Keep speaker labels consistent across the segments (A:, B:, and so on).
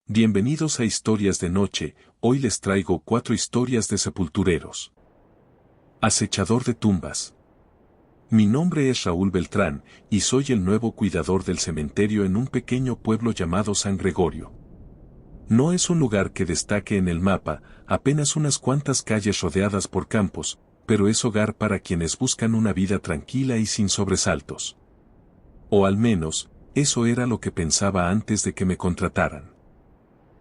A: Bienvenidos a Historias de Noche. Hoy les traigo 4 historias de sepultureros. Acechador de tumbas. Mi nombre es Raúl Beltrán, y soy el nuevo cuidador del cementerio en un pequeño pueblo llamado San Gregorio. No es un lugar que destaque en el mapa, apenas unas cuantas calles rodeadas por campos, pero es hogar para quienes buscan una vida tranquila y sin sobresaltos. O al menos, eso era lo que pensaba antes de que me contrataran.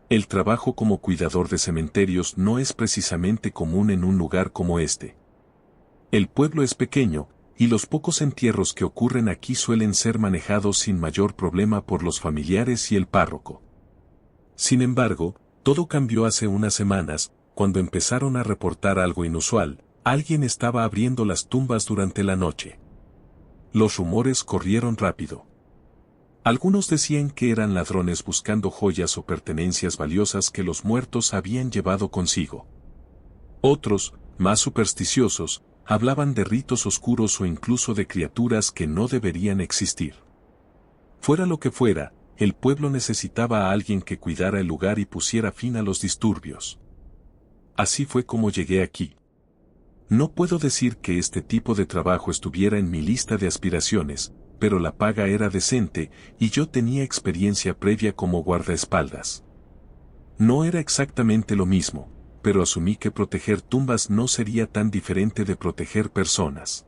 A: El trabajo como cuidador de cementerios no es precisamente común en un lugar como este. El pueblo es pequeño, y los pocos entierros que ocurren aquí suelen ser manejados sin mayor problema por los familiares y el párroco. Sin embargo, todo cambió hace unas semanas, cuando empezaron a reportar algo inusual: alguien estaba abriendo las tumbas durante la noche. Los rumores corrieron rápido. Algunos decían que eran ladrones buscando joyas o pertenencias valiosas que los muertos habían llevado consigo. Otros, más supersticiosos, hablaban de ritos oscuros o incluso de criaturas que no deberían existir. Fuera lo que fuera, el pueblo necesitaba a alguien que cuidara el lugar y pusiera fin a los disturbios. Así fue como llegué aquí. No puedo decir que este tipo de trabajo estuviera en mi lista de aspiraciones, pero la paga era decente, y yo tenía experiencia previa como guardaespaldas. No era exactamente lo mismo, pero asumí que proteger tumbas no sería tan diferente de proteger personas.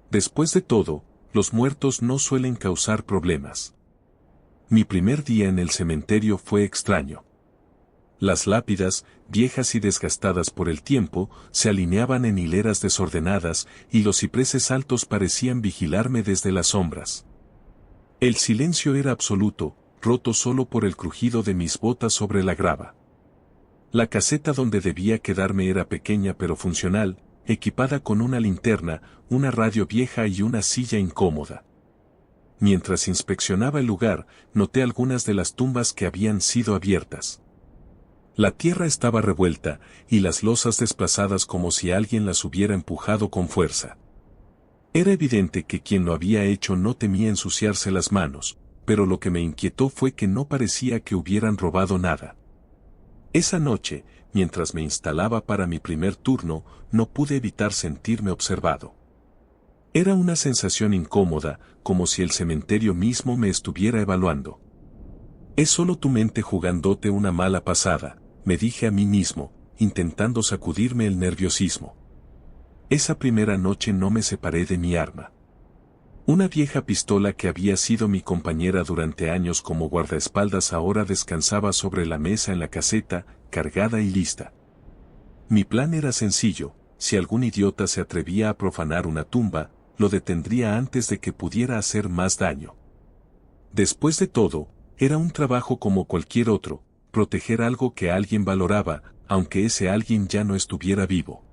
A: Después de todo, los muertos no suelen causar problemas. Mi primer día en el cementerio fue extraño. Las lápidas, viejas y desgastadas por el tiempo, se alineaban en hileras desordenadas, y los cipreses altos parecían vigilarme desde las sombras. El silencio era absoluto, roto solo por el crujido de mis botas sobre la grava. La caseta donde debía quedarme era pequeña pero funcional, equipada con una linterna, una radio vieja y una silla incómoda. Mientras inspeccionaba el lugar, noté algunas de las tumbas que habían sido abiertas. La tierra estaba revuelta, y las losas desplazadas como si alguien las hubiera empujado con fuerza. Era evidente que quien lo había hecho no temía ensuciarse las manos, pero lo que me inquietó fue que no parecía que hubieran robado nada. Esa noche, mientras me instalaba para mi primer turno, no pude evitar sentirme observado. Era una sensación incómoda, como si el cementerio mismo me estuviera evaluando. «Es solo tu mente jugándote una mala pasada», me dije a mí mismo, intentando sacudirme el nerviosismo. Esa primera noche no me separé de mi arma. Una vieja pistola que había sido mi compañera durante años como guardaespaldas ahora descansaba sobre la mesa en la caseta, cargada y lista. Mi plan era sencillo: si algún idiota se atrevía a profanar una tumba, lo detendría antes de que pudiera hacer más daño. Después de todo, era un trabajo como cualquier otro: proteger algo que alguien valoraba, aunque ese alguien ya no estuviera vivo.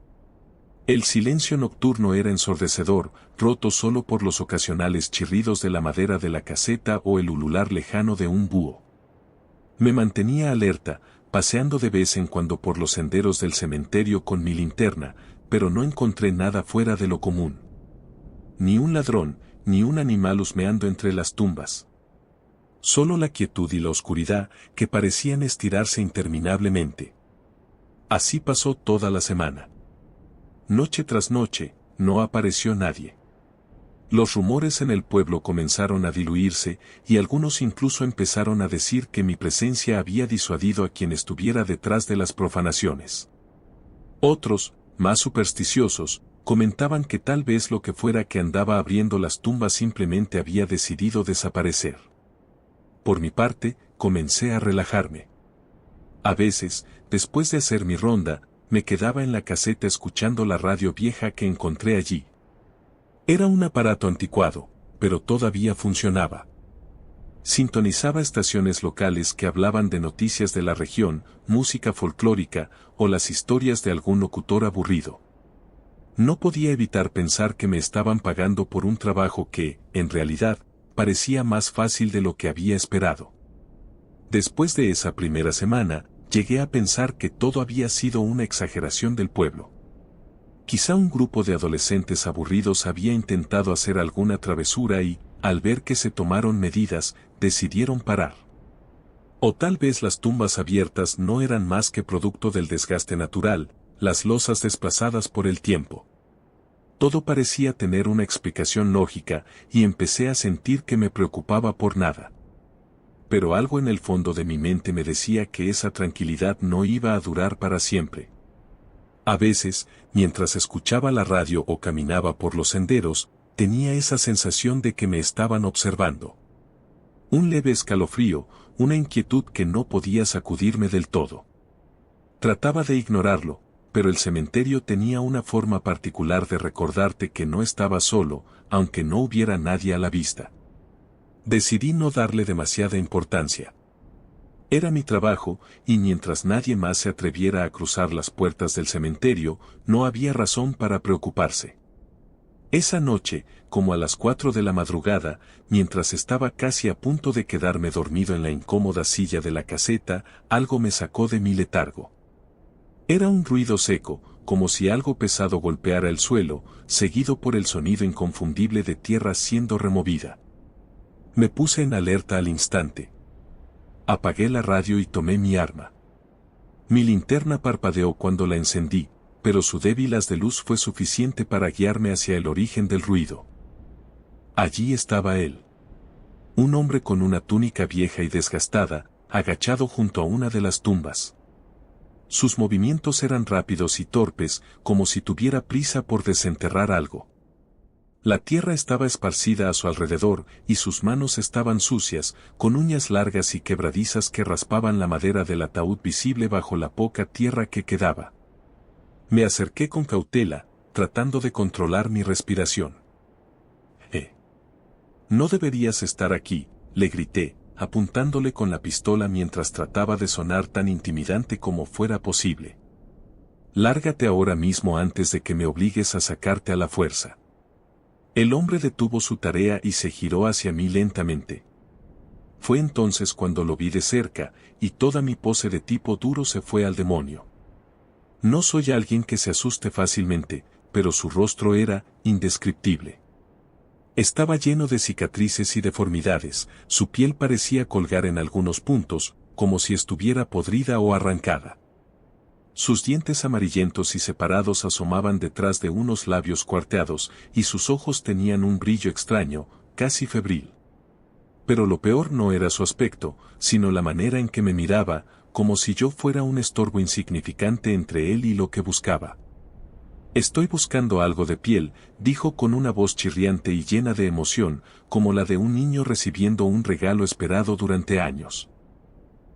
A: El silencio nocturno era ensordecedor, roto solo por los ocasionales chirridos de la madera de la caseta o el ulular lejano de un búho. Me mantenía alerta, paseando de vez en cuando por los senderos del cementerio con mi linterna, pero no encontré nada fuera de lo común. Ni un ladrón, ni un animal husmeando entre las tumbas. Solo la quietud y la oscuridad, que parecían estirarse interminablemente. Así pasó toda la semana. Noche tras noche, no apareció nadie. Los rumores en el pueblo comenzaron a diluirse, y algunos incluso empezaron a decir que mi presencia había disuadido a quien estuviera detrás de las profanaciones. Otros, más supersticiosos, comentaban que tal vez lo que fuera que andaba abriendo las tumbas simplemente había decidido desaparecer. Por mi parte, comencé a relajarme. A veces, después de hacer mi ronda, me quedaba en la caseta escuchando la radio vieja que encontré allí. Era un aparato anticuado, pero todavía funcionaba. Sintonizaba estaciones locales que hablaban de noticias de la región, música folclórica, o las historias de algún locutor aburrido. No podía evitar pensar que me estaban pagando por un trabajo que, en realidad, parecía más fácil de lo que había esperado. Después de esa primera semana, llegué a pensar que todo había sido una exageración del pueblo. Quizá un grupo de adolescentes aburridos había intentado hacer alguna travesura y, al ver que se tomaron medidas, decidieron parar. O tal vez las tumbas abiertas no eran más que producto del desgaste natural, las losas desplazadas por el tiempo. Todo parecía tener una explicación lógica y empecé a sentir que me preocupaba por nada. Pero algo en el fondo de mi mente me decía que esa tranquilidad no iba a durar para siempre. A veces, mientras escuchaba la radio o caminaba por los senderos, tenía esa sensación de que me estaban observando. Un leve escalofrío, una inquietud que no podía sacudirme del todo. Trataba de ignorarlo, pero el cementerio tenía una forma particular de recordarte que no estaba solo, aunque no hubiera nadie a la vista. Decidí no darle demasiada importancia. Era mi trabajo, y mientras nadie más se atreviera a cruzar las puertas del cementerio, no había razón para preocuparse. Esa noche, como a las 4 de la madrugada, mientras estaba casi a punto de quedarme dormido en la incómoda silla de la caseta, algo me sacó de mi letargo. Era un ruido seco, como si algo pesado golpeara el suelo, seguido por el sonido inconfundible de tierra siendo removida. Me puse en alerta al instante. Apagué la radio y tomé mi arma. Mi linterna parpadeó cuando la encendí, pero su débil haz de luz fue suficiente para guiarme hacia el origen del ruido. Allí estaba él. Un hombre con una túnica vieja y desgastada, agachado junto a una de las tumbas. Sus movimientos eran rápidos y torpes, como si tuviera prisa por desenterrar algo. La tierra estaba esparcida a su alrededor, y sus manos estaban sucias, con uñas largas y quebradizas que raspaban la madera del ataúd visible bajo la poca tierra que quedaba. Me acerqué con cautela, tratando de controlar mi respiración. No deberías estar aquí, le grité, apuntándole con la pistola mientras trataba de sonar tan intimidante como fuera posible. Lárgate ahora mismo antes de que me obligues a sacarte a la fuerza. El hombre detuvo su tarea y se giró hacia mí lentamente. Fue entonces cuando lo vi de cerca, y toda mi pose de tipo duro se fue al demonio. No soy alguien que se asuste fácilmente, pero su rostro era indescriptible. Estaba lleno de cicatrices y deformidades, su piel parecía colgar en algunos puntos, como si estuviera podrida o arrancada. Sus dientes amarillentos y separados asomaban detrás de unos labios cuarteados, y sus ojos tenían un brillo extraño, casi febril. Pero lo peor no era su aspecto, sino la manera en que me miraba, como si yo fuera un estorbo insignificante entre él y lo que buscaba. Estoy buscando algo de piel, dijo con una voz chirriante y llena de emoción, como la de un niño recibiendo un regalo esperado durante años.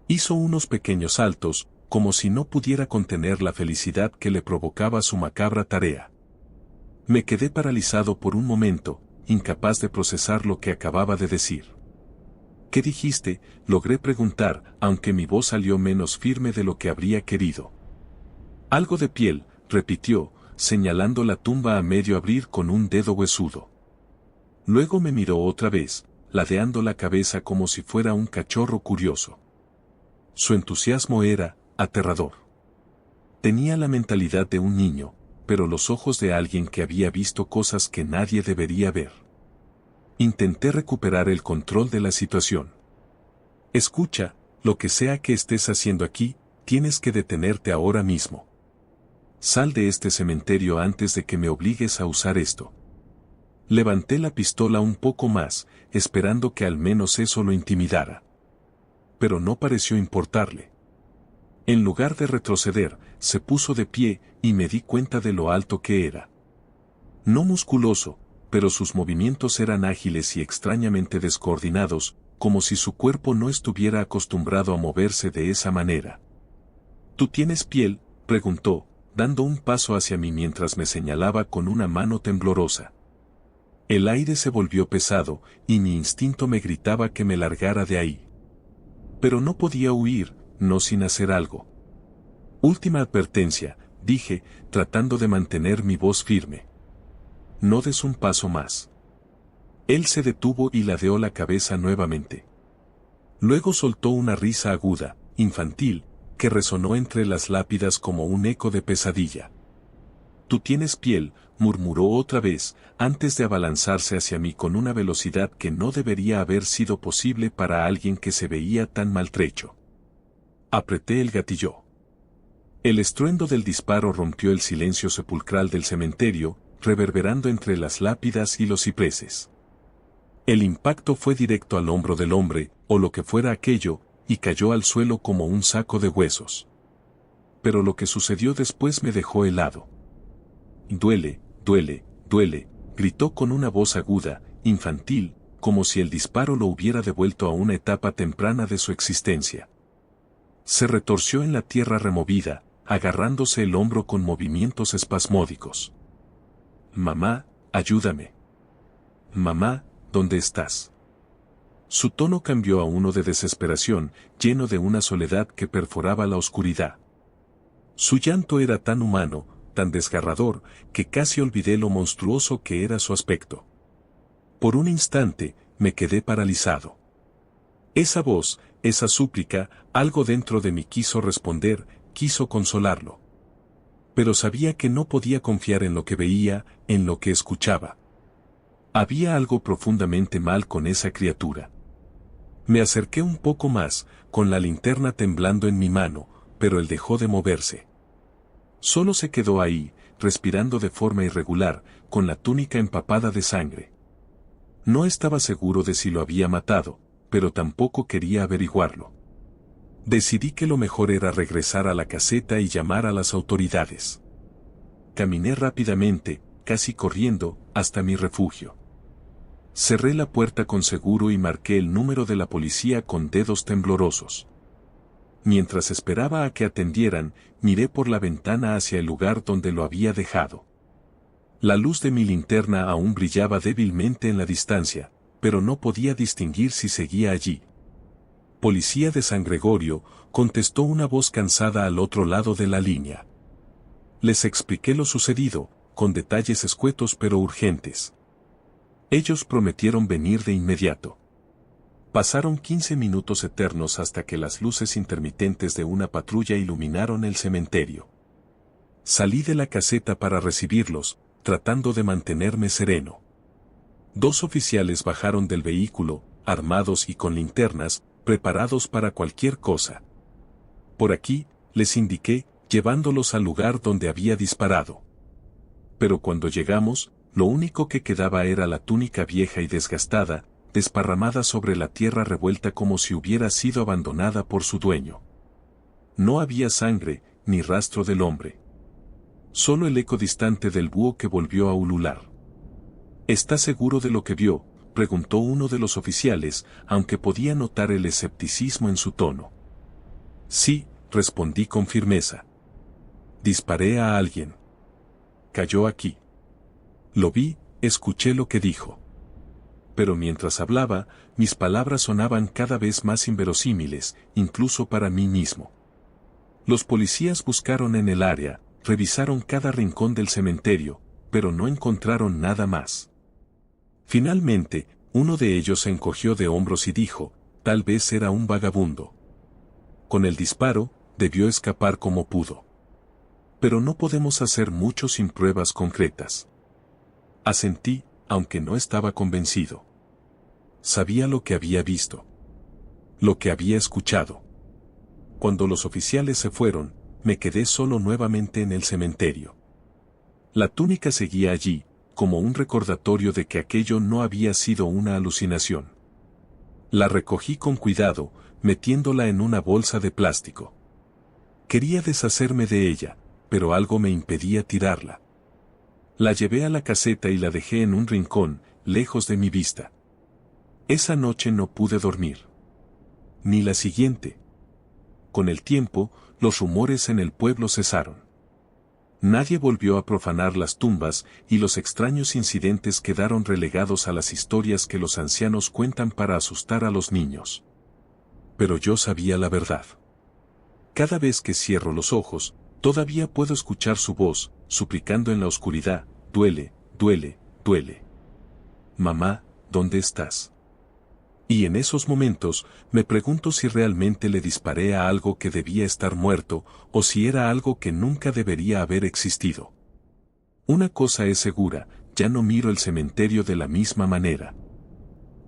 A: Hizo unos pequeños saltos, como si no pudiera contener la felicidad que le provocaba su macabra tarea. Me quedé paralizado por un momento, incapaz de procesar lo que acababa de decir. ¿Qué dijiste?, logré preguntar, aunque mi voz salió menos firme de lo que habría querido. Algo de piel, repitió, señalando la tumba a medio abrir con un dedo huesudo. Luego me miró otra vez, ladeando la cabeza como si fuera un cachorro curioso. Su entusiasmo era aterrador. Tenía la mentalidad de un niño, pero los ojos de alguien que había visto cosas que nadie debería ver. Intenté recuperar el control de la situación. Escucha, lo que sea que estés haciendo aquí, tienes que detenerte ahora mismo. Sal de este cementerio antes de que me obligues a usar esto. Levanté la pistola un poco más, esperando que al menos eso lo intimidara. Pero no pareció importarle. En lugar de retroceder, se puso de pie, y me di cuenta de lo alto que era. No musculoso, pero sus movimientos eran ágiles y extrañamente descoordinados, como si su cuerpo no estuviera acostumbrado a moverse de esa manera. ¿Tú tienes piel?, preguntó, dando un paso hacia mí mientras me señalaba con una mano temblorosa. El aire se volvió pesado, y mi instinto me gritaba que me largara de ahí. Pero no podía huir, no sin hacer algo. Última advertencia, dije, tratando de mantener mi voz firme. No des un paso más. Él se detuvo y ladeó la cabeza nuevamente. Luego soltó una risa aguda, infantil, que resonó entre las lápidas como un eco de pesadilla. Tú tienes piel, murmuró otra vez, antes de abalanzarse hacia mí con una velocidad que no debería haber sido posible para alguien que se veía tan maltrecho. Apreté el gatillo. El estruendo del disparo rompió el silencio sepulcral del cementerio, reverberando entre las lápidas y los cipreses. El impacto fue directo al hombro del hombre, o lo que fuera aquello, y cayó al suelo como un saco de huesos. Pero lo que sucedió después me dejó helado. Duele, duele, duele, gritó con una voz aguda, infantil, como si el disparo lo hubiera devuelto a una etapa temprana de su existencia. Se retorció en la tierra removida, agarrándose el hombro con movimientos espasmódicos. Mamá, ayúdame. Mamá, ¿dónde estás? Su tono cambió a uno de desesperación, lleno de una soledad que perforaba la oscuridad. Su llanto era tan humano, tan desgarrador, que casi olvidé lo monstruoso que era su aspecto. Por un instante, me quedé paralizado. Esa voz, esa súplica, algo dentro de mí quiso responder, quiso consolarlo. Pero sabía que no podía confiar en lo que veía, en lo que escuchaba. Había algo profundamente mal con esa criatura. Me acerqué un poco más, con la linterna temblando en mi mano, pero él dejó de moverse. Solo se quedó ahí, respirando de forma irregular, con la túnica empapada de sangre. No estaba seguro de si lo había matado, pero tampoco quería averiguarlo. Decidí que lo mejor era regresar a la caseta y llamar a las autoridades. Caminé rápidamente, casi corriendo, hasta mi refugio. Cerré la puerta con seguro y marqué el número de la policía con dedos temblorosos. Mientras esperaba a que atendieran, miré por la ventana hacia el lugar donde lo había dejado. La luz de mi linterna aún brillaba débilmente en la distancia, pero no podía distinguir si seguía allí. «Policía de San Gregorio», contestó una voz cansada al otro lado de la línea. Les expliqué lo sucedido, con detalles escuetos pero urgentes. Ellos prometieron venir de inmediato. Pasaron 15 minutos eternos hasta que las luces intermitentes de una patrulla iluminaron el cementerio. Salí de la caseta para recibirlos, tratando de mantenerme sereno. 2 oficiales bajaron del vehículo, armados y con linternas, preparados para cualquier cosa. Por aquí, les indiqué, llevándolos al lugar donde había disparado. Pero cuando llegamos, lo único que quedaba era la túnica vieja y desgastada, desparramada sobre la tierra revuelta como si hubiera sido abandonada por su dueño. No había sangre, ni rastro del hombre. Solo el eco distante del búho que volvió a ulular. ¿Está seguro de lo que vio?, preguntó uno de los oficiales, aunque podía notar el escepticismo en su tono. Sí, respondí con firmeza. Disparé a alguien. Cayó aquí. Lo vi, escuché lo que dijo. Pero mientras hablaba, mis palabras sonaban cada vez más inverosímiles, incluso para mí mismo. Los policías buscaron en el área, revisaron cada rincón del cementerio, pero no encontraron nada más. Finalmente, uno de ellos se encogió de hombros y dijo, tal vez era un vagabundo. Con el disparo, debió escapar como pudo. Pero no podemos hacer mucho sin pruebas concretas. Asentí, aunque no estaba convencido. Sabía lo que había visto. Lo que había escuchado. Cuando los oficiales se fueron, me quedé solo nuevamente en el cementerio. La túnica seguía allí, como un recordatorio de que aquello no había sido una alucinación. La recogí con cuidado, metiéndola en una bolsa de plástico. Quería deshacerme de ella, pero algo me impedía tirarla. La llevé a la caseta y la dejé en un rincón, lejos de mi vista. Esa noche no pude dormir. Ni la siguiente. Con el tiempo, los rumores en el pueblo cesaron. Nadie volvió a profanar las tumbas y los extraños incidentes quedaron relegados a las historias que los ancianos cuentan para asustar a los niños. Pero yo sabía la verdad. Cada vez que cierro los ojos, todavía puedo escuchar su voz, suplicando en la oscuridad, duele, duele, duele. Mamá, ¿dónde estás? Y en esos momentos, me pregunto si realmente le disparé a algo que debía estar muerto, o si era algo que nunca debería haber existido. Una cosa es segura, ya no miro el cementerio de la misma manera.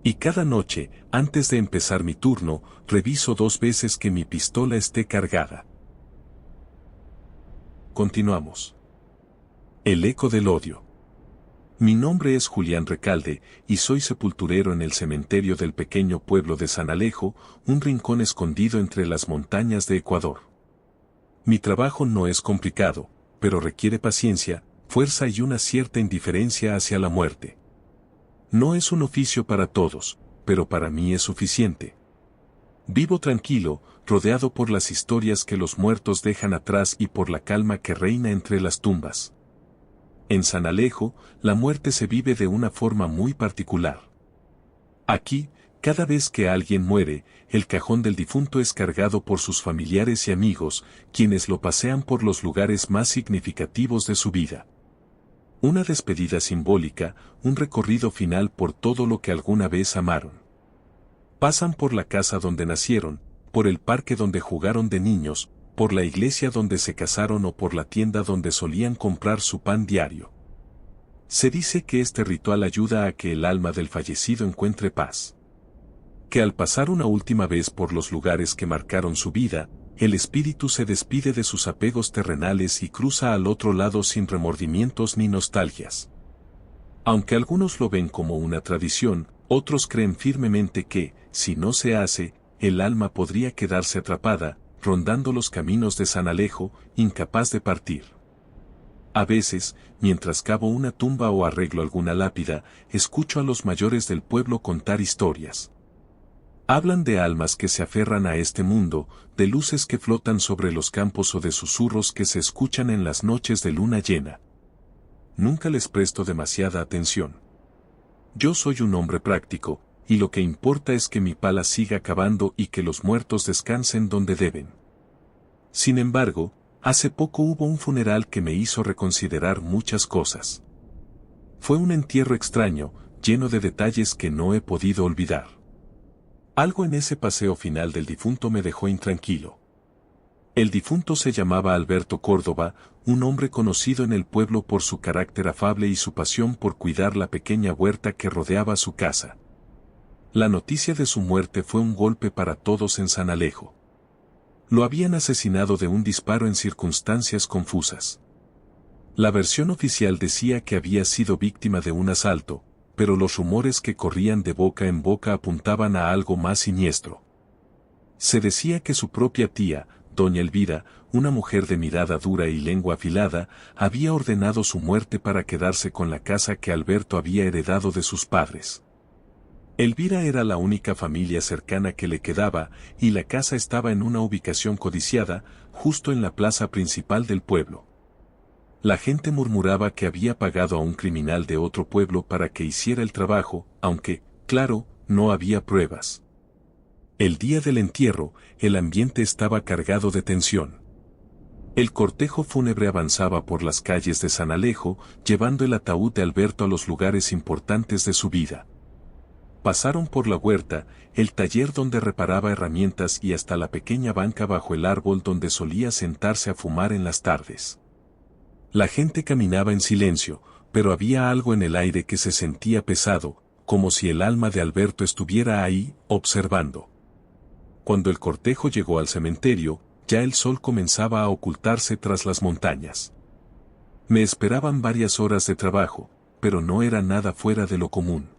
A: Y cada noche, antes de empezar mi turno, reviso 2 veces que mi pistola esté cargada. Continuamos. El eco del odio. Mi nombre es Julián Recalde, y soy sepulturero en el cementerio del pequeño pueblo de San Alejo, un rincón escondido entre las montañas de Ecuador. Mi trabajo no es complicado, pero requiere paciencia, fuerza y una cierta indiferencia hacia la muerte. No es un oficio para todos, pero para mí es suficiente. Vivo tranquilo, rodeado por las historias que los muertos dejan atrás y por la calma que reina entre las tumbas. En San Alejo, la muerte se vive de una forma muy particular. Aquí, cada vez que alguien muere, el cajón del difunto es cargado por sus familiares y amigos, quienes lo pasean por los lugares más significativos de su vida. Una despedida simbólica, un recorrido final por todo lo que alguna vez amaron. Pasan por la casa donde nacieron, por el parque donde jugaron de niños, por la iglesia donde se casaron o por la tienda donde solían comprar su pan diario. Se dice que este ritual ayuda a que el alma del fallecido encuentre paz. Que al pasar una última vez por los lugares que marcaron su vida, el espíritu se despide de sus apegos terrenales y cruza al otro lado sin remordimientos ni nostalgias. Aunque algunos lo ven como una tradición, otros creen firmemente que, si no se hace, el alma podría quedarse atrapada, rondando los caminos de San Alejo, incapaz de partir. A veces, mientras cavo una tumba o arreglo alguna lápida, escucho a los mayores del pueblo contar historias. Hablan de almas que se aferran a este mundo, de luces que flotan sobre los campos o de susurros que se escuchan en las noches de luna llena. Nunca les presto demasiada atención. Yo soy un hombre práctico, y lo que importa es que mi pala siga cavando y que los muertos descansen donde deben. Sin embargo, hace poco hubo un funeral que me hizo reconsiderar muchas cosas. Fue un entierro extraño, lleno de detalles que no he podido olvidar. Algo en ese paseo final del difunto me dejó intranquilo. El difunto se llamaba Alberto Córdoba, un hombre conocido en el pueblo por su carácter afable y su pasión por cuidar la pequeña huerta que rodeaba su casa. La noticia de su muerte fue un golpe para todos en San Alejo. Lo habían asesinado de un disparo en circunstancias confusas. La versión oficial decía que había sido víctima de un asalto, pero los rumores que corrían de boca en boca apuntaban a algo más siniestro. Se decía que su propia tía, doña Elvira, una mujer de mirada dura y lengua afilada, había ordenado su muerte para quedarse con la casa que Alberto había heredado de sus padres. Elvira era la única familia cercana que le quedaba, y la casa estaba en una ubicación codiciada, justo en la plaza principal del pueblo. La gente murmuraba que había pagado a un criminal de otro pueblo para que hiciera el trabajo, aunque, claro, no había pruebas. El día del entierro, el ambiente estaba cargado de tensión. El cortejo fúnebre avanzaba por las calles de San Alejo, llevando el ataúd de Alberto a los lugares importantes de su vida. Pasaron por la huerta, el taller donde reparaba herramientas y hasta la pequeña banca bajo el árbol donde solía sentarse a fumar en las tardes. La gente caminaba en silencio, pero había algo en el aire que se sentía pesado, como si el alma de Alberto estuviera ahí, observando. Cuando el cortejo llegó al cementerio, ya el sol comenzaba a ocultarse tras las montañas. Me esperaban varias horas de trabajo, pero no era nada fuera de lo común.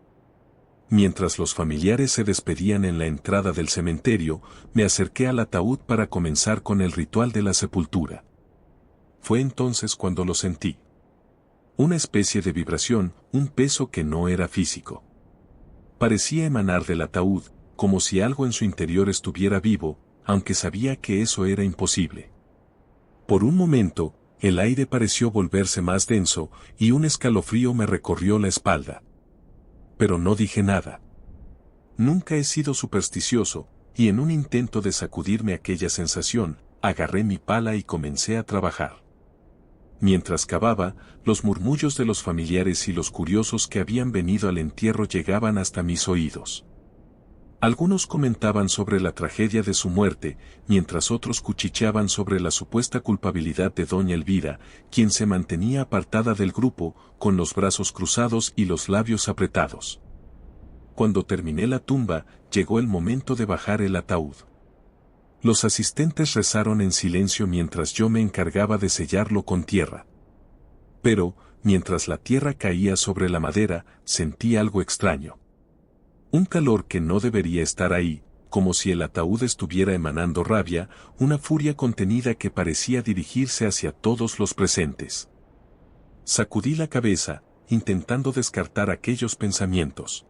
A: Mientras los familiares se despedían en la entrada del cementerio, me acerqué al ataúd para comenzar con el ritual de la sepultura. Fue entonces cuando lo sentí. Una especie de vibración, un peso que no era físico. Parecía emanar del ataúd, como si algo en su interior estuviera vivo, aunque sabía que eso era imposible. Por un momento, el aire pareció volverse más denso, y un escalofrío me recorrió la espalda. Pero no dije nada. Nunca he sido supersticioso, y en un intento de sacudirme aquella sensación, agarré mi pala y comencé a trabajar. Mientras cavaba, los murmullos de los familiares y los curiosos que habían venido al entierro llegaban hasta mis oídos. Algunos comentaban sobre la tragedia de su muerte, mientras otros cuchicheaban sobre la supuesta culpabilidad de doña Elvira, quien se mantenía apartada del grupo, con los brazos cruzados y los labios apretados. Cuando terminé la tumba, llegó el momento de bajar el ataúd. Los asistentes rezaron en silencio mientras yo me encargaba de sellarlo con tierra. Pero, mientras la tierra caía sobre la madera, sentí algo extraño. Un calor que no debería estar ahí, como si el ataúd estuviera emanando rabia, una furia contenida que parecía dirigirse hacia todos los presentes. Sacudí la cabeza, intentando descartar aquellos pensamientos.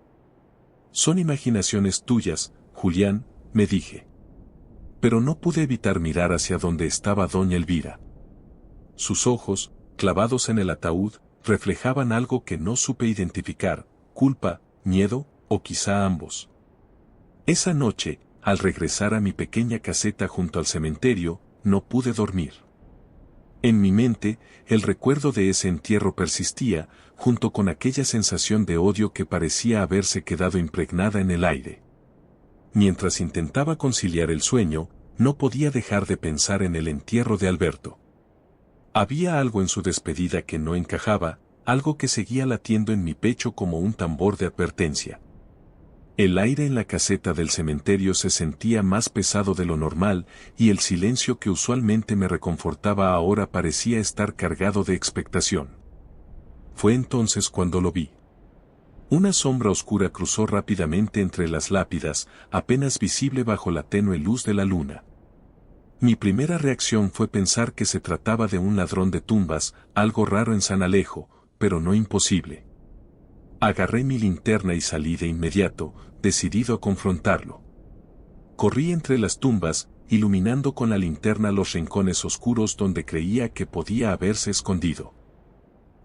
A: Son imaginaciones tuyas, Julián, me dije. Pero no pude evitar mirar hacia donde estaba doña Elvira. Sus ojos, clavados en el ataúd, reflejaban algo que no supe identificar, culpa, miedo, o quizá ambos. Esa noche, al regresar a mi pequeña caseta junto al cementerio, no pude dormir. En mi mente, el recuerdo de ese entierro persistía, junto con aquella sensación de odio que parecía haberse quedado impregnada en el aire. Mientras intentaba conciliar el sueño, no podía dejar de pensar en el entierro de Alberto. Había algo en su despedida que no encajaba, algo que seguía latiendo en mi pecho como un tambor de advertencia. El aire en la caseta del cementerio se sentía más pesado de lo normal, y el silencio que usualmente me reconfortaba ahora parecía estar cargado de expectación. Fue entonces cuando lo vi. Una sombra oscura cruzó rápidamente entre las lápidas, apenas visible bajo la tenue luz de la luna. Mi primera reacción fue pensar que se trataba de un ladrón de tumbas, algo raro en San Alejo, pero no imposible. Agarré mi linterna y salí de inmediato, decidido a confrontarlo. Corrí entre las tumbas, iluminando con la linterna los rincones oscuros donde creía que podía haberse escondido.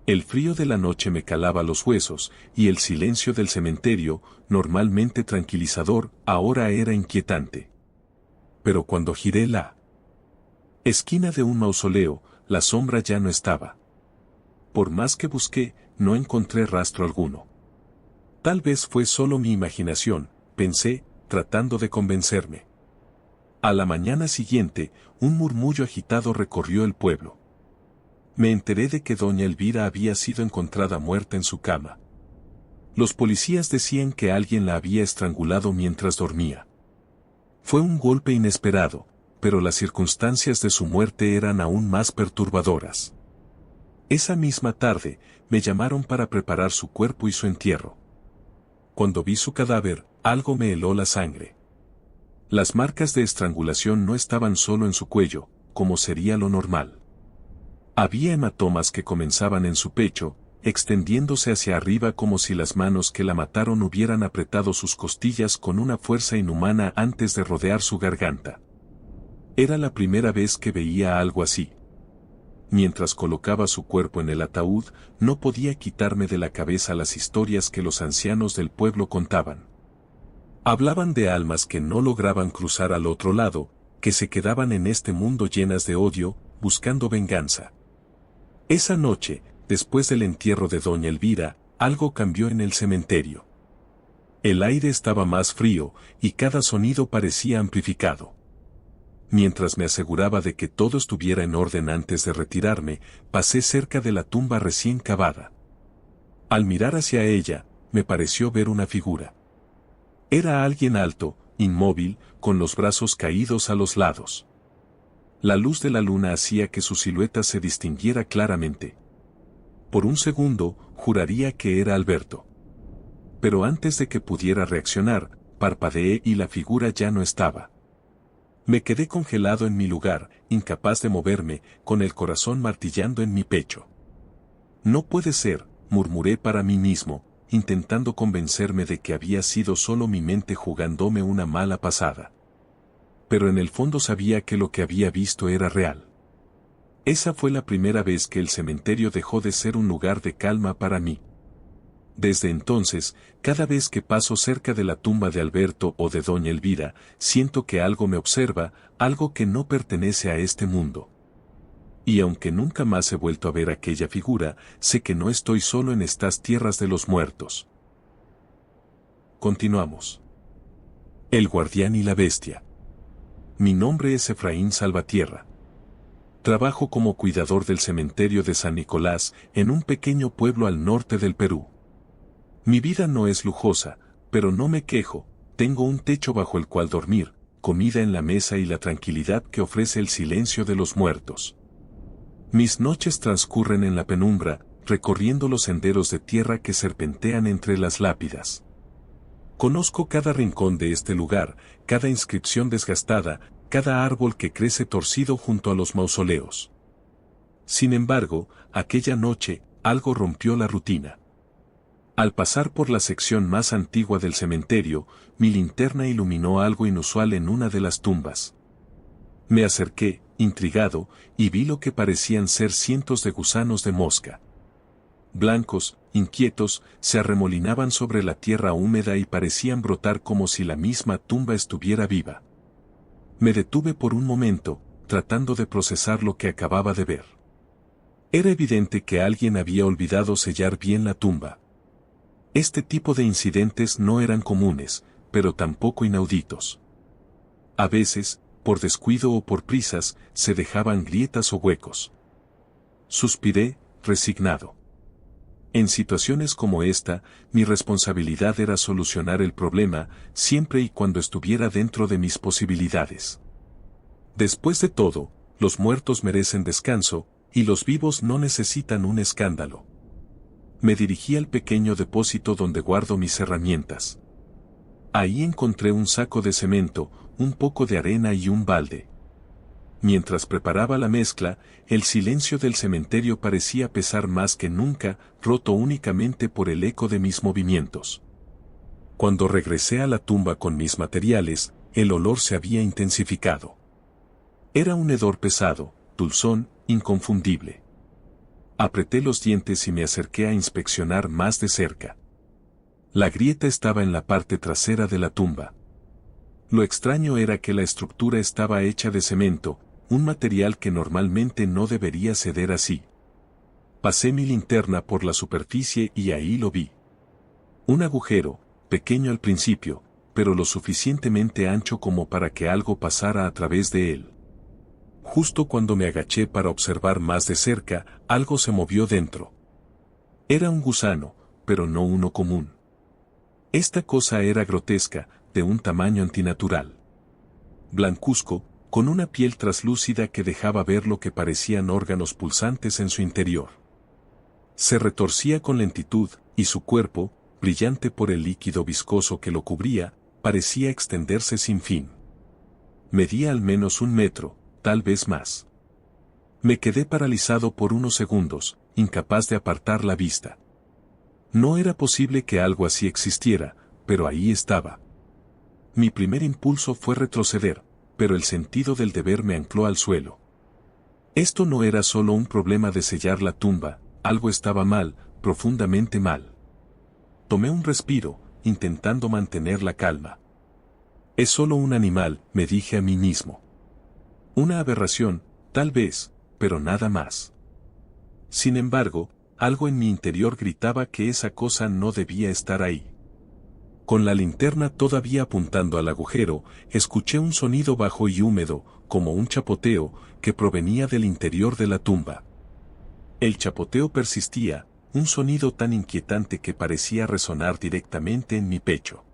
A: El frío de la noche me calaba los huesos, y el silencio del cementerio, normalmente tranquilizador, ahora era inquietante. Pero cuando giré la esquina de un mausoleo, la sombra ya no estaba. Por más que busqué, no encontré rastro alguno. Tal vez fue solo mi imaginación, pensé, tratando de convencerme. A la mañana siguiente, un murmullo agitado recorrió el pueblo. Me enteré de que doña Elvira había sido encontrada muerta en su cama. Los policías decían que alguien la había estrangulado mientras dormía. Fue un golpe inesperado, pero las circunstancias de su muerte eran aún más perturbadoras. Esa misma tarde, me llamaron para preparar su cuerpo y su entierro. Cuando vi su cadáver, algo me heló la sangre. Las marcas de estrangulación no estaban solo en su cuello, como sería lo normal. Había hematomas que comenzaban en su pecho, extendiéndose hacia arriba como si las manos que la mataron hubieran apretado sus costillas con una fuerza inhumana antes de rodear su garganta. Era la primera vez que veía algo así. Mientras colocaba su cuerpo en el ataúd, no podía quitarme de la cabeza las historias que los ancianos del pueblo contaban. Hablaban de almas que no lograban cruzar al otro lado, que se quedaban en este mundo llenas de odio, buscando venganza. Esa noche, después del entierro de doña Elvira, algo cambió en el cementerio. El aire estaba más frío, y cada sonido parecía amplificado. Mientras me aseguraba de que todo estuviera en orden antes de retirarme, pasé cerca de la tumba recién cavada. Al mirar hacia ella, me pareció ver una figura. Era alguien alto, inmóvil, con los brazos caídos a los lados. La luz de la luna hacía que su silueta se distinguiera claramente. Por un segundo, juraría que era Alberto. Pero antes de que pudiera reaccionar, parpadeé y la figura ya no estaba. Me quedé congelado en mi lugar, incapaz de moverme, con el corazón martillando en mi pecho. No puede ser, murmuré para mí mismo, intentando convencerme de que había sido solo mi mente jugándome una mala pasada. Pero en el fondo sabía que lo que había visto era real. Esa fue la primera vez que el cementerio dejó de ser un lugar de calma para mí. Desde entonces, cada vez que paso cerca de la tumba de Alberto o de doña Elvira, siento que algo me observa, algo que no pertenece a este mundo. Y aunque nunca más he vuelto a ver aquella figura, sé que no estoy solo en estas tierras de los muertos. Continuamos. El guardián y la bestia. Mi nombre es Efraín Salvatierra. Trabajo como cuidador del cementerio de San Nicolás, en un pequeño pueblo al norte del Perú. Mi vida no es lujosa, pero no me quejo, tengo un techo bajo el cual dormir, comida en la mesa y la tranquilidad que ofrece el silencio de los muertos. Mis noches transcurren en la penumbra, recorriendo los senderos de tierra que serpentean entre las lápidas. Conozco cada rincón de este lugar, cada inscripción desgastada, cada árbol que crece torcido junto a los mausoleos. Sin embargo, aquella noche, algo rompió la rutina. Al pasar por la sección más antigua del cementerio, mi linterna iluminó algo inusual en una de las tumbas. Me acerqué, intrigado, y vi lo que parecían ser cientos de gusanos de mosca. Blancos, inquietos, se arremolinaban sobre la tierra húmeda y parecían brotar como si la misma tumba estuviera viva. Me detuve por un momento, tratando de procesar lo que acababa de ver. Era evidente que alguien había olvidado sellar bien la tumba. Este tipo de incidentes no eran comunes, pero tampoco inauditos. A veces, por descuido o por prisas, se dejaban grietas o huecos. Suspiré, resignado. En situaciones como esta, mi responsabilidad era solucionar el problema, siempre y cuando estuviera dentro de mis posibilidades. Después de todo, los muertos merecen descanso, y los vivos no necesitan un escándalo. Me dirigí al pequeño depósito donde guardo mis herramientas. Ahí encontré un saco de cemento, un poco de arena y un balde. Mientras preparaba la mezcla, el silencio del cementerio parecía pesar más que nunca, roto únicamente por el eco de mis movimientos. Cuando regresé a la tumba con mis materiales, el olor se había intensificado. Era un hedor pesado, dulzón, inconfundible. Apreté los dientes y me acerqué a inspeccionar más de cerca. La grieta estaba en la parte trasera de la tumba. Lo extraño era que la estructura estaba hecha de cemento, un material que normalmente no debería ceder así. Pasé mi linterna por la superficie y ahí lo vi. Un agujero, pequeño al principio, pero lo suficientemente ancho como para que algo pasara a través de él. Justo cuando me agaché para observar más de cerca, algo se movió dentro. Era un gusano, pero no uno común. Esta cosa era grotesca, de un tamaño antinatural. Blancuzco, con una piel traslúcida que dejaba ver lo que parecían órganos pulsantes en su interior. Se retorcía con lentitud, y su cuerpo, brillante por el líquido viscoso que lo cubría, parecía extenderse sin fin. Medía al menos 1 metro, tal vez más. Me quedé paralizado por unos segundos, incapaz de apartar la vista. No era posible que algo así existiera, pero ahí estaba. Mi primer impulso fue retroceder, pero el sentido del deber me ancló al suelo. Esto no era solo un problema de sellar la tumba, algo estaba mal, profundamente mal. Tomé un respiro, intentando mantener la calma. Es solo un animal, me dije a mí mismo. Una aberración, tal vez, pero nada más. Sin embargo, algo en mi interior gritaba que esa cosa no debía estar ahí. Con la linterna todavía apuntando al agujero, escuché un sonido bajo y húmedo, como un chapoteo, que provenía del interior de la tumba. El chapoteo persistía, un sonido tan inquietante que parecía resonar directamente en mi pecho.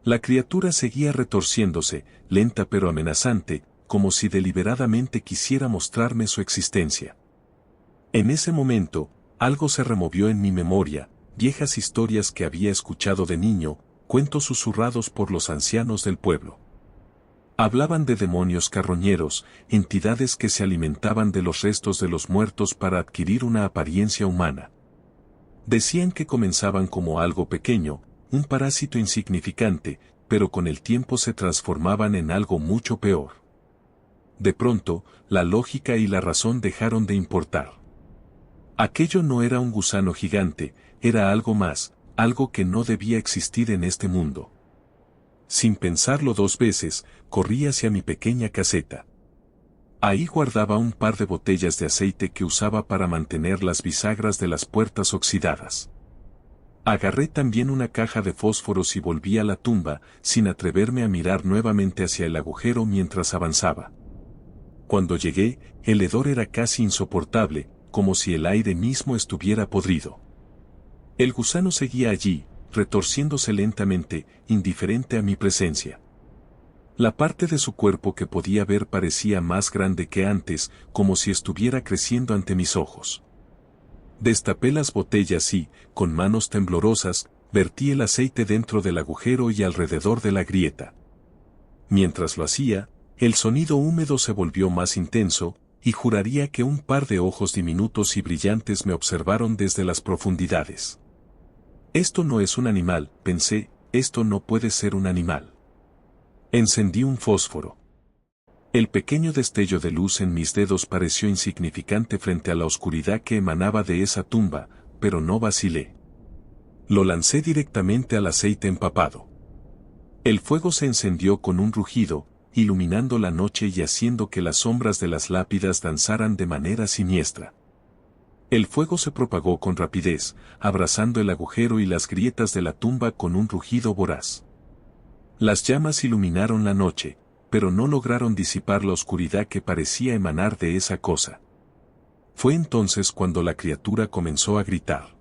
A: La criatura seguía retorciéndose, lenta pero amenazante, como si deliberadamente quisiera mostrarme su existencia. En ese momento, algo se removió en mi memoria, viejas historias que había escuchado de niño, cuentos susurrados por los ancianos del pueblo. Hablaban de demonios carroñeros, entidades que se alimentaban de los restos de los muertos para adquirir una apariencia humana. Decían que comenzaban como algo pequeño, un parásito insignificante, pero con el tiempo se transformaban en algo mucho peor. De pronto, la lógica y la razón dejaron de importar. Aquello no era un gusano gigante, era algo más, algo que no debía existir en este mundo. Sin pensarlo 2 veces, corrí hacia mi pequeña caseta. Ahí guardaba un par de botellas de aceite que usaba para mantener las bisagras de las puertas oxidadas. Agarré también una caja de fósforos y volví a la tumba, sin atreverme a mirar nuevamente hacia el agujero mientras avanzaba. Cuando llegué, el hedor era casi insoportable, como si el aire mismo estuviera podrido. El gusano seguía allí, retorciéndose lentamente, indiferente a mi presencia. La parte de su cuerpo que podía ver parecía más grande que antes, como si estuviera creciendo ante mis ojos. Destapé las botellas y, con manos temblorosas, vertí el aceite dentro del agujero y alrededor de la grieta. Mientras lo hacía, el sonido húmedo se volvió más intenso, y juraría que un par de ojos diminutos y brillantes me observaron desde las profundidades. Esto no es un animal, pensé, esto no puede ser un animal. Encendí un fósforo. El pequeño destello de luz en mis dedos pareció insignificante frente a la oscuridad que emanaba de esa tumba, pero no vacilé. Lo lancé directamente al aceite empapado. El fuego se encendió con un rugido, iluminando la noche y haciendo que las sombras de las lápidas danzaran de manera siniestra. El fuego se propagó con rapidez, abrazando el agujero y las grietas de la tumba con un rugido voraz. Las llamas iluminaron la noche, pero no lograron disipar la oscuridad que parecía emanar de esa cosa. Fue entonces cuando la criatura comenzó a gritar.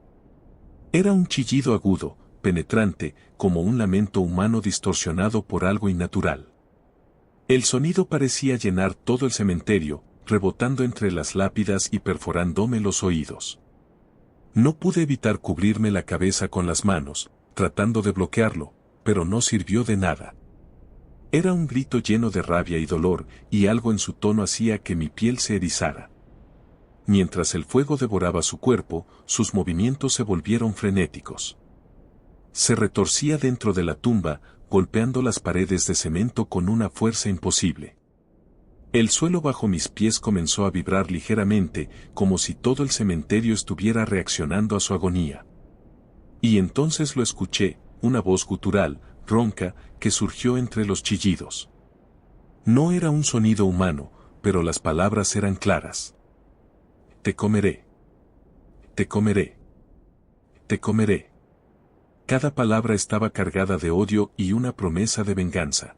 A: Era un chillido agudo, penetrante, como un lamento humano distorsionado por algo innatural. El sonido parecía llenar todo el cementerio, rebotando entre las lápidas y perforándome los oídos. No pude evitar cubrirme la cabeza con las manos, tratando de bloquearlo, pero no sirvió de nada. Era un grito lleno de rabia y dolor, y algo en su tono hacía que mi piel se erizara. Mientras el fuego devoraba su cuerpo, sus movimientos se volvieron frenéticos. Se retorcía dentro de la tumba, golpeando las paredes de cemento con una fuerza imposible. El suelo bajo mis pies comenzó a vibrar ligeramente, como si todo el cementerio estuviera reaccionando a su agonía. Y entonces lo escuché, una voz gutural, ronca, que surgió entre los chillidos. No era un sonido humano, pero las palabras eran claras. Te comeré. Te comeré. Te comeré. Cada palabra estaba cargada de odio y una promesa de venganza.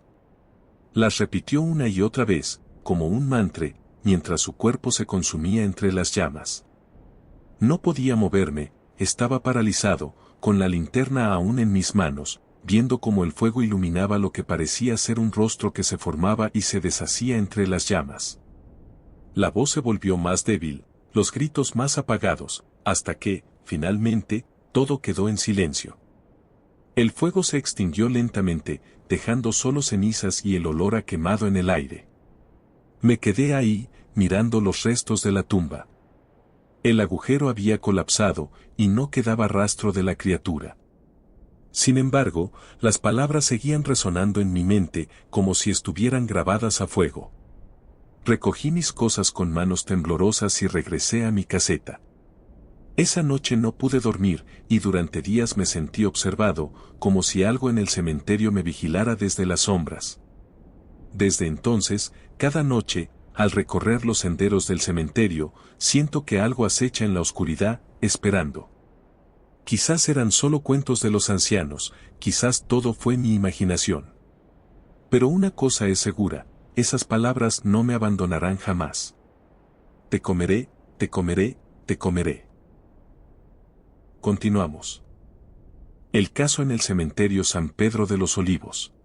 A: Las repitió una y otra vez, como un mantra, mientras su cuerpo se consumía entre las llamas. No podía moverme, estaba paralizado, con la linterna aún en mis manos, viendo cómo el fuego iluminaba lo que parecía ser un rostro que se formaba y se deshacía entre las llamas. La voz se volvió más débil, los gritos más apagados, hasta que, finalmente, todo quedó en silencio. El fuego se extinguió lentamente, dejando solo cenizas y el olor a quemado en el aire. Me quedé ahí, mirando los restos de la tumba. El agujero había colapsado, y no quedaba rastro de la criatura. Sin embargo, las palabras seguían resonando en mi mente, como si estuvieran grabadas a fuego. Recogí mis cosas con manos temblorosas y regresé a mi caseta. Esa noche no pude dormir, y durante días me sentí observado, como si algo en el cementerio me vigilara desde las sombras. Desde entonces, cada noche, al recorrer los senderos del cementerio, siento que algo acecha en la oscuridad, esperando. Quizás eran solo cuentos de los ancianos, quizás todo fue mi imaginación. Pero una cosa es segura, esas palabras no me abandonarán jamás. Te comeré, te comeré, te comeré. Continuamos. El caso en el cementerio San Pedro de los Olivos.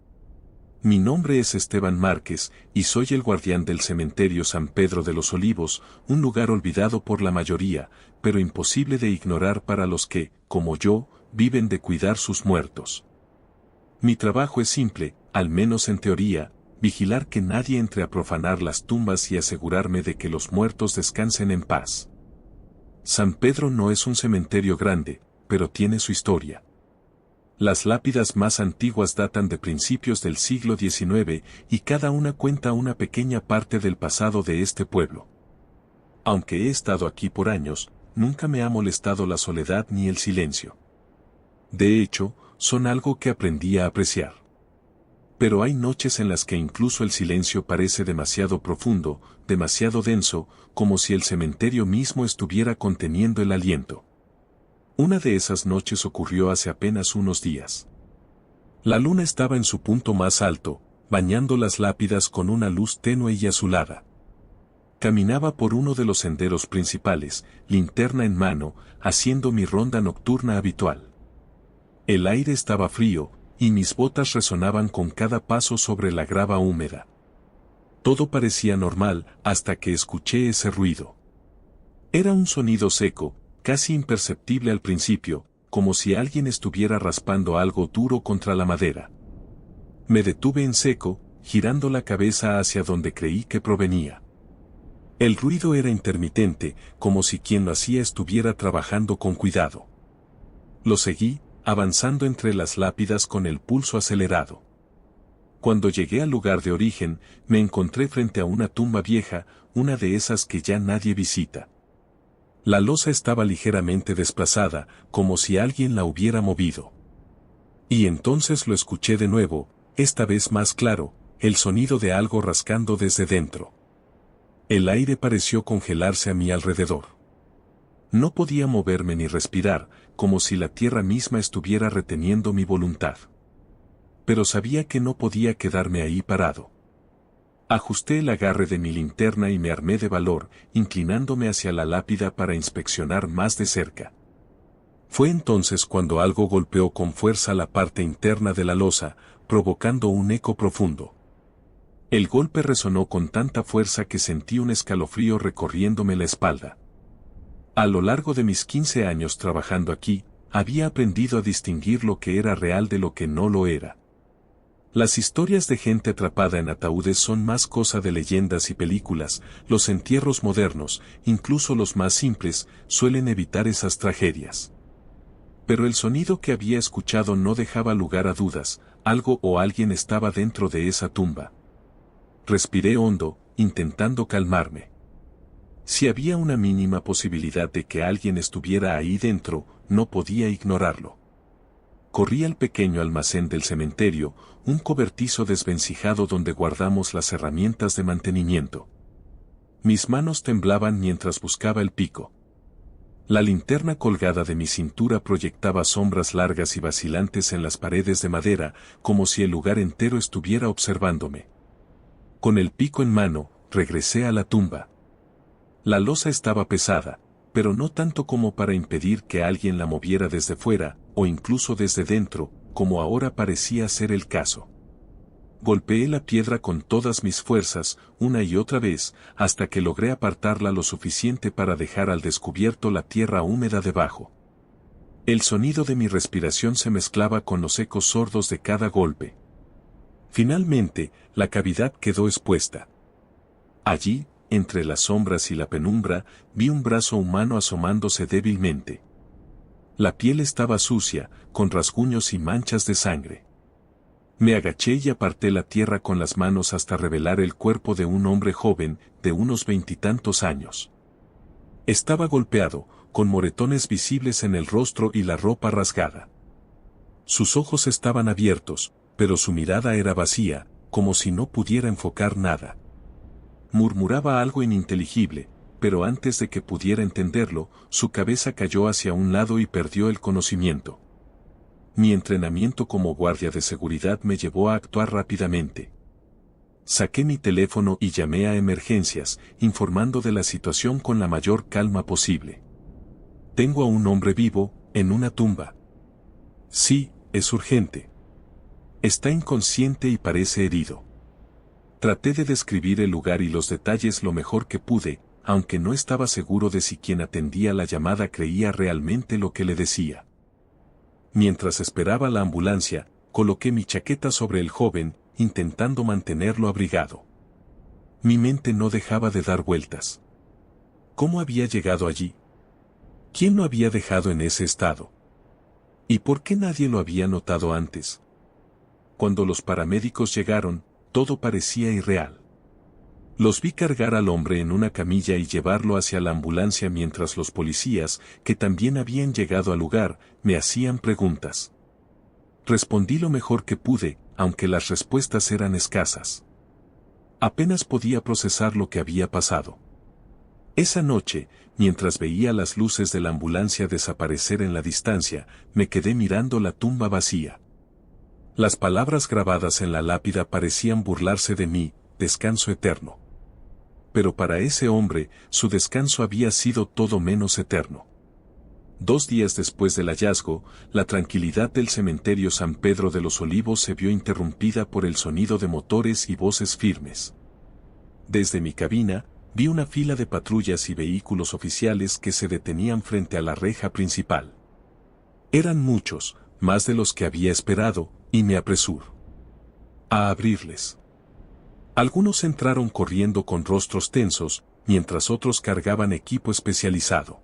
A: Mi nombre es Esteban Márquez, y soy el guardián del cementerio San Pedro de los Olivos, un lugar olvidado por la mayoría, pero imposible de ignorar para los que, como yo, viven de cuidar sus muertos. Mi trabajo es simple, al menos en teoría, vigilar que nadie entre a profanar las tumbas y asegurarme de que los muertos descansen en paz. San Pedro no es un cementerio grande, pero tiene su historia. Las lápidas más antiguas datan de principios del siglo XIX y cada una cuenta una pequeña parte del pasado de este pueblo. Aunque he estado aquí por años, nunca me ha molestado la soledad ni el silencio. De hecho, son algo que aprendí a apreciar. Pero hay noches en las que incluso el silencio parece demasiado profundo, demasiado denso, como si el cementerio mismo estuviera conteniendo el aliento. Una de esas noches ocurrió hace apenas unos días. La luna estaba en su punto más alto, bañando las lápidas con una luz tenue y azulada. Caminaba por uno de los senderos principales, linterna en mano, haciendo mi ronda nocturna habitual. El aire estaba frío, y mis botas resonaban con cada paso sobre la grava húmeda. Todo parecía normal, hasta que escuché ese ruido. Era un sonido seco, casi imperceptible al principio, como si alguien estuviera raspando algo duro contra la madera. Me detuve en seco, girando la cabeza hacia donde creí que provenía. El ruido era intermitente, como si quien lo hacía estuviera trabajando con cuidado. Lo seguí, avanzando entre las lápidas con el pulso acelerado. Cuando llegué al lugar de origen, me encontré frente a una tumba vieja, una de esas que ya nadie visita. La losa estaba ligeramente desplazada, como si alguien la hubiera movido. Y entonces lo escuché de nuevo, esta vez más claro, el sonido de algo rascando desde dentro. El aire pareció congelarse a mi alrededor. No podía moverme ni respirar, como si la tierra misma estuviera reteniendo mi voluntad. Pero sabía que no podía quedarme ahí parado. Ajusté el agarre de mi linterna y me armé de valor, inclinándome hacia la lápida para inspeccionar más de cerca. Fue entonces cuando algo golpeó con fuerza la parte interna de la losa, provocando un eco profundo. El golpe resonó con tanta fuerza que sentí un escalofrío recorriéndome la espalda. A lo largo de mis 15 años trabajando aquí, había aprendido a distinguir lo que era real de lo que no lo era. Las historias de gente atrapada en ataúdes son más cosa de leyendas y películas, los entierros modernos, incluso los más simples, suelen evitar esas tragedias. Pero el sonido que había escuchado no dejaba lugar a dudas, algo o alguien estaba dentro de esa tumba. Respiré hondo, intentando calmarme. Si había una mínima posibilidad de que alguien estuviera ahí dentro, no podía ignorarlo. Corrí al pequeño almacén del cementerio, un cobertizo desvencijado donde guardamos las herramientas de mantenimiento. Mis manos temblaban mientras buscaba el pico. La linterna colgada de mi cintura proyectaba sombras largas y vacilantes en las paredes de madera, como si el lugar entero estuviera observándome. Con el pico en mano, regresé a la tumba. La losa estaba pesada, pero no tanto como para impedir que alguien la moviera desde fuera, o incluso desde dentro, como ahora parecía ser el caso. Golpeé la piedra con todas mis fuerzas, una y otra vez, hasta que logré apartarla lo suficiente para dejar al descubierto la tierra húmeda debajo. El sonido de mi respiración se mezclaba con los ecos sordos de cada golpe. Finalmente, la cavidad quedó expuesta. Allí, entre las sombras y la penumbra, vi un brazo humano asomándose débilmente. La piel estaba sucia, con rasguños y manchas de sangre. Me agaché y aparté la tierra con las manos hasta revelar el cuerpo de un hombre joven, de unos 20 y tantos años. Estaba golpeado, con moretones visibles en el rostro y la ropa rasgada. Sus ojos estaban abiertos, pero su mirada era vacía, como si no pudiera enfocar nada. Murmuraba algo ininteligible, pero antes de que pudiera entenderlo, su cabeza cayó hacia un lado y perdió el conocimiento. Mi entrenamiento como guardia de seguridad me llevó a actuar rápidamente. Saqué mi teléfono y llamé a emergencias, informando de la situación con la mayor calma posible. Tengo a un hombre vivo, en una tumba. Sí, es urgente. Está inconsciente y parece herido. Traté de describir el lugar y los detalles lo mejor que pude, aunque no estaba seguro de si quien atendía la llamada creía realmente lo que le decía. Mientras esperaba la ambulancia, coloqué mi chaqueta sobre el joven, intentando mantenerlo abrigado. Mi mente no dejaba de dar vueltas. ¿Cómo había llegado allí? ¿Quién lo había dejado en ese estado? ¿Y por qué nadie lo había notado antes? Cuando los paramédicos llegaron, todo parecía irreal. Los vi cargar al hombre en una camilla y llevarlo hacia la ambulancia mientras los policías, que también habían llegado al lugar, me hacían preguntas. Respondí lo mejor que pude, aunque las respuestas eran escasas. Apenas podía procesar lo que había pasado. Esa noche, mientras veía las luces de la ambulancia desaparecer en la distancia, me quedé mirando la tumba vacía. Las palabras grabadas en la lápida parecían burlarse de mí, descanso eterno. Pero para ese hombre, su descanso había sido todo menos eterno. 2 días después del hallazgo, la tranquilidad del cementerio San Pedro de los Olivos se vio interrumpida por el sonido de motores y voces firmes. Desde mi cabina, vi una fila de patrullas y vehículos oficiales que se detenían frente a la reja principal. Eran muchos, más de los que había esperado, y me apresuré a abrirles. Algunos entraron corriendo con rostros tensos, mientras otros cargaban equipo especializado.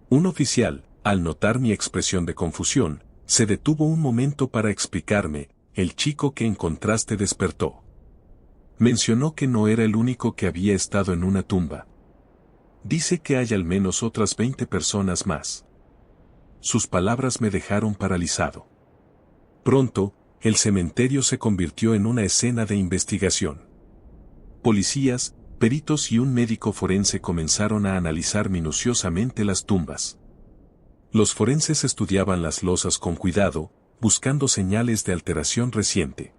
A: Un oficial, al notar mi expresión de confusión, se detuvo un momento para explicarme: el chico que encontraste despertó. Mencionó que no era el único que había estado en una tumba. Dice que hay al menos otras 20 personas más. Sus palabras me dejaron paralizado. Pronto, el cementerio se convirtió en una escena de investigación. Policías, peritos y un médico forense comenzaron a analizar minuciosamente las tumbas. Los forenses estudiaban las losas con cuidado, buscando señales de alteración reciente.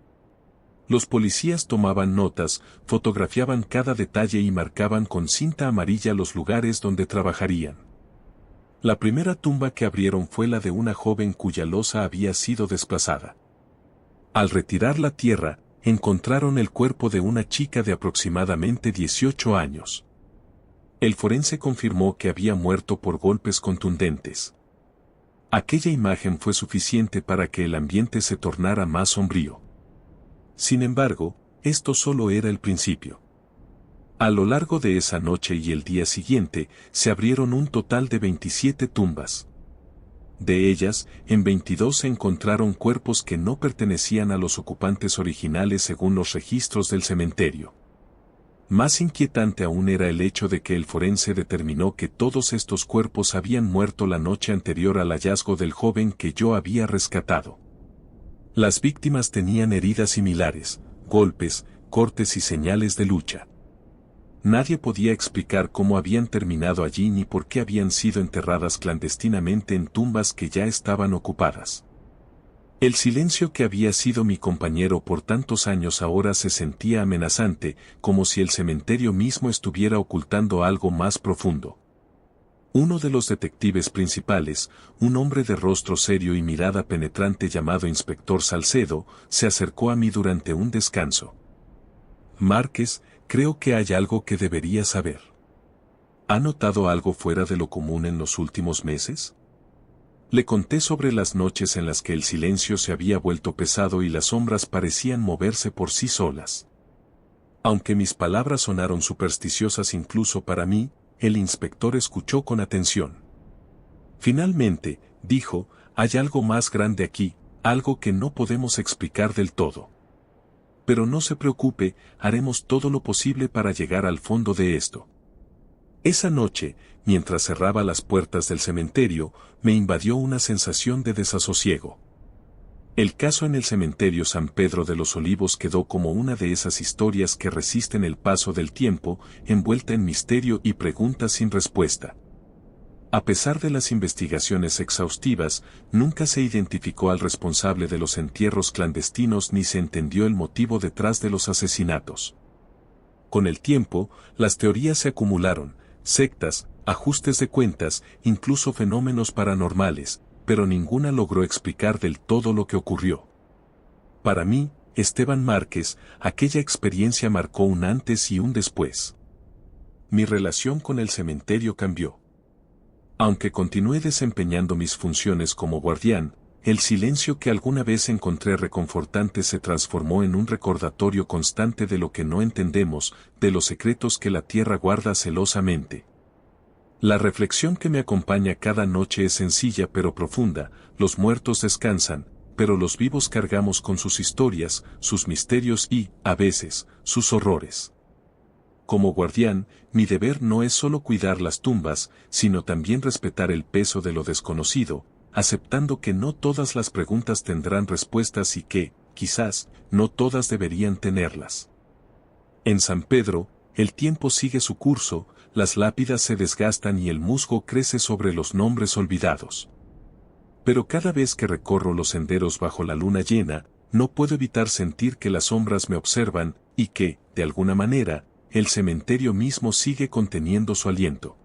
A: Los policías tomaban notas, fotografiaban cada detalle y marcaban con cinta amarilla los lugares donde trabajarían. La primera tumba que abrieron fue la de una joven cuya losa había sido desplazada. Al retirar la tierra, encontraron el cuerpo de una chica de aproximadamente 18 años. El forense confirmó que había muerto por golpes contundentes. Aquella imagen fue suficiente para que el ambiente se tornara más sombrío. Sin embargo, esto solo era el principio. A lo largo de esa noche y el día siguiente, se abrieron un total de 27 tumbas. De ellas, en 22 se encontraron cuerpos que no pertenecían a los ocupantes originales según los registros del cementerio. Más inquietante aún era el hecho de que el forense determinó que todos estos cuerpos habían muerto la noche anterior al hallazgo del joven que yo había rescatado. Las víctimas tenían heridas similares, golpes, cortes y señales de lucha. Nadie podía explicar cómo habían terminado allí ni por qué habían sido enterradas clandestinamente en tumbas que ya estaban ocupadas. El silencio que había sido mi compañero por tantos años ahora se sentía amenazante, como si el cementerio mismo estuviera ocultando algo más profundo. Uno de los detectives principales, un hombre de rostro serio y mirada penetrante llamado Inspector Salcedo, se acercó a mí durante un descanso. Márquez, creo que hay algo que debería saber. ¿Ha notado algo fuera de lo común en los últimos meses? Le conté sobre las noches en las que el silencio se había vuelto pesado y las sombras parecían moverse por sí solas. Aunque mis palabras sonaron supersticiosas incluso para mí, el inspector escuchó con atención. Finalmente, dijo, hay algo más grande aquí, algo que no podemos explicar del todo. Pero no se preocupe, haremos todo lo posible para llegar al fondo de esto. Esa noche, mientras cerraba las puertas del cementerio, me invadió una sensación de desasosiego. El caso en el cementerio San Pedro de los Olivos quedó como una de esas historias que resisten el paso del tiempo, envuelta en misterio y preguntas sin respuesta. A pesar de las investigaciones exhaustivas, nunca se identificó al responsable de los entierros clandestinos ni se entendió el motivo detrás de los asesinatos. Con el tiempo, las teorías se acumularon, sectas, ajustes de cuentas, incluso fenómenos paranormales, pero ninguna logró explicar del todo lo que ocurrió. Para mí, Esteban Márquez, aquella experiencia marcó un antes y un después. Mi relación con el cementerio cambió. Aunque continué desempeñando mis funciones como guardián, el silencio que alguna vez encontré reconfortante se transformó en un recordatorio constante de lo que no entendemos, de los secretos que la tierra guarda celosamente. La reflexión que me acompaña cada noche es sencilla pero profunda: los muertos descansan, pero los vivos cargamos con sus historias, sus misterios y, a veces, sus horrores. Como guardián, mi deber no es solo cuidar las tumbas, sino también respetar el peso de lo desconocido, aceptando que no todas las preguntas tendrán respuestas y que, quizás, no todas deberían tenerlas. En San Pedro, el tiempo sigue su curso, las lápidas se desgastan y el musgo crece sobre los nombres olvidados. Pero cada vez que recorro los senderos bajo la luna llena, no puedo evitar sentir que las sombras me observan, y que, de alguna manera, el cementerio mismo sigue conteniendo su aliento.